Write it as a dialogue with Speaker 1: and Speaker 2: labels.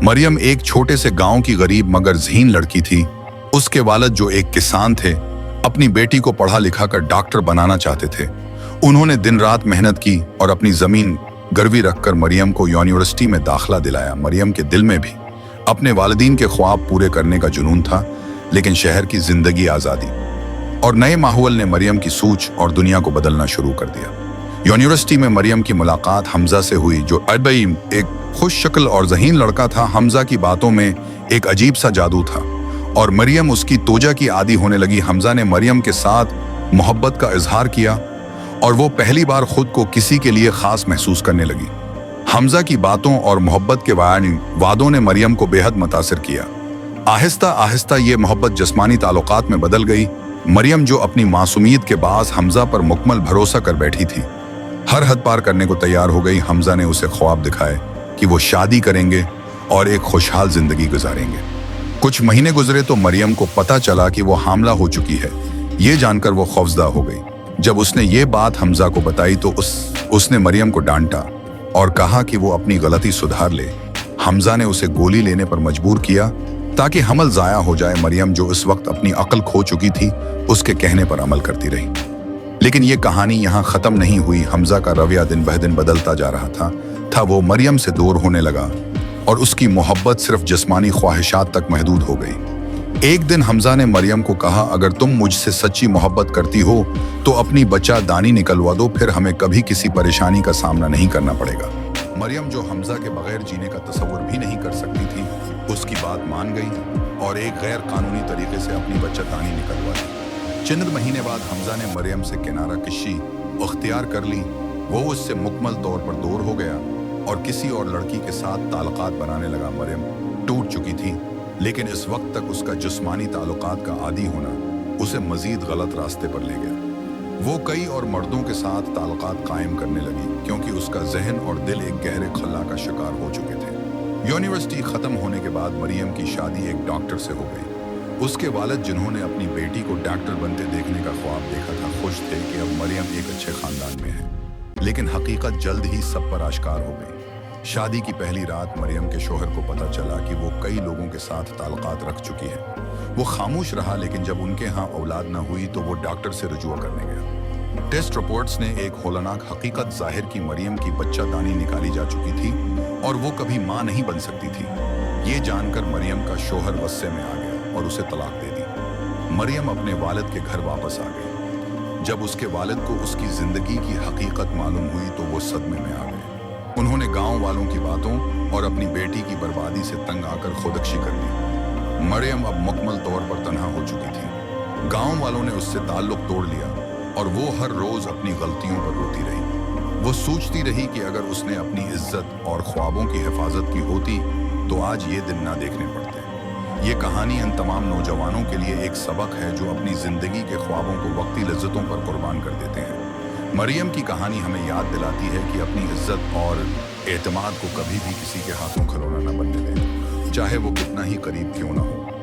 Speaker 1: मरियम एक छोटे से गांव की गरीब मगर ज़हीन लड़की थी। उसके वालिद जो एक किसान थे, अपनी बेटी को पढ़ा लिखा कर डॉक्टर बनाना चाहते थे। उन्होंने दिन रात मेहनत की और अपनी ज़मीन गिरवी रखकर मरियम को यूनिवर्सिटी में दाखिला दिलाया। मरियम के दिल में भी अपने वालिदीन के ख्वाब पूरे करने का जुनून था, लेकिन शहर की जिंदगी, आज़ादी और नए माहौल ने मरियम की सोच और दुनिया को बदलना शुरू कर दिया। यूनिवर्सिटी में मरियम की मुलाकात हमजा से हुई, जो अरबई एक खुश शक्ल और ज़हीन लड़का था। हमजा की बातों में एक अजीब सा जादू था और मरियम उसकी तोजा की आदी होने लगी। हमजा ने मरियम के साथ मोहब्बत का इजहार किया और वो पहली बार खुद को किसी के लिए खास महसूस करने लगी। हमजा की बातों और मोहब्बत के वादों ने मरियम को बेहद मुतासिर किया। आहिस्ता आहिस्ता ये मोहब्बत जिस्मानी ताल्लुकात में बदल गई। मरियम, जो अपनी मासूमियत के बास हमजा पर मुकम्मल भरोसा कर बैठी थी, हर हद पार करने को तैयार हो गई। हमजा ने उसे ख्वाब दिखाए कि वो शादी करेंगे और एक खुशहाल जिंदगी गुजारेंगे। कुछ महीने गुजरे तो मरियम को पता चला कि वो हामला हो चुकी है। ये जानकर वो खौफजदा हो गई। जब उसने ये बात हमजा को बताई तो उसने मरियम को डांटा और कहा कि वो अपनी गलती सुधार ले। हमजा ने उसे गोली लेने पर मजबूर किया ताकि हमल ज़ाया हो जाए। मरियम, जो इस वक्त अपनी अक्ल खो चुकी थी, उसके कहने पर अमल करती रही। लेकिन ये कहानी यहाँ ख़त्म नहीं हुई। हमजा का रवैया दिन ब दिन बदलता जा रहा था। वो मरियम से दूर होने लगा और उसकी मोहब्बत सिर्फ जिस्मानी ख्वाहिशात तक महदूद हो गई। एक दिन हमजा ने मरियम को कहा, अगर तुम मुझसे सच्ची मोहब्बत करती हो तो अपनी बच्चा दानी निकलवा दो, फिर हमें कभी किसी परेशानी का सामना नहीं करना पड़ेगा। मरियम, जो हमजा के बगैर जीने का तसव्वुर भी नहीं कर सकती थी, उसकी बात मान गई और एक गैर कानूनी तरीके से अपनी बच्चा दानी निकलवा दी। चंद महीने बाद हमजा ने मरियम से किनारा कशी अख्तियार कर ली। वो उससे मुकम्मल तौर पर दूर हो गया और किसी और लड़की के साथ ताल्लुकात बनाने लगा। मरियम टूट चुकी थी, लेकिन इस वक्त तक उसका जिस्मानी ताल्लुकात का आदी होना उसे मजीद गलत रास्ते पर ले गया। वो कई और मर्दों के साथ ताल्लुकात कायम करने लगी, क्योंकि उसका जहन और दिल एक गहरे खला का शिकार हो चुके थे। यूनिवर्सिटी ख़त्म होने के बाद मरियम की शादी एक डॉक्टर से हो गई। उसके वालिद, जिन्होंने अपनी बेटी को डॉक्टर बनते देखने का ख्वाब देखा था, खुश थे कि अब मरियम एक अच्छे ख़ानदान में है। लेकिन हकीकत जल्द ही सब पर आश्कार हो गई। शादी की पहली रात मरियम के शोहर को पता चला कि वो कई लोगों के साथ ताल्लुकात रख चुकी है। वो खामोश रहा, लेकिन जब उनके यहाँ औलाद न हुई तो वो डॉक्टर से रुजुआ करने गया। टेस्ट रिपोर्ट्स ने एक होलानाक हकीकत जाहिर की। मरियम की बच्चा दानी निकाली जा चुकी थी और वो कभी माँ नहीं बन सकती थी। ये जानकर मरियम का शोहर गुस्से में आ गया और उसे तलाक दे दी। मरियम अपने वालिद के घर वापस आ गई। जब उसके वालिद को उसकी जिंदगी की हकीकत मालूम हुई तो वो सदमे में आ गए। उन्होंने गांव वालों की बातों और अपनी बेटी की बर्बादी से तंग आकर खुदकुशी कर ली। मरियम अब मुकम्मल तौर पर तन्हा हो चुकी थी। गांव वालों ने उससे ताल्लुक तोड़ लिया और वो हर रोज अपनी गलतियों पर रोती रही। वो सोचती रही कि अगर उसने अपनी इज्जत और ख्वाबों की हिफाजत की होती तो आज ये दिन ना देखने पड़ते। ये कहानी इन तमाम नौजवानों के लिए एक सबक है जो अपनी जिंदगी के ख्वाबों को वक्ती लज्जतों पर कुर्बान कर देते हैं। मरियम की कहानी हमें याद दिलाती है कि अपनी इज्जत और एतमाद को कभी भी किसी के हाथों खिलौना न बनने दें, चाहे वो कितना ही करीब क्यों ना हो।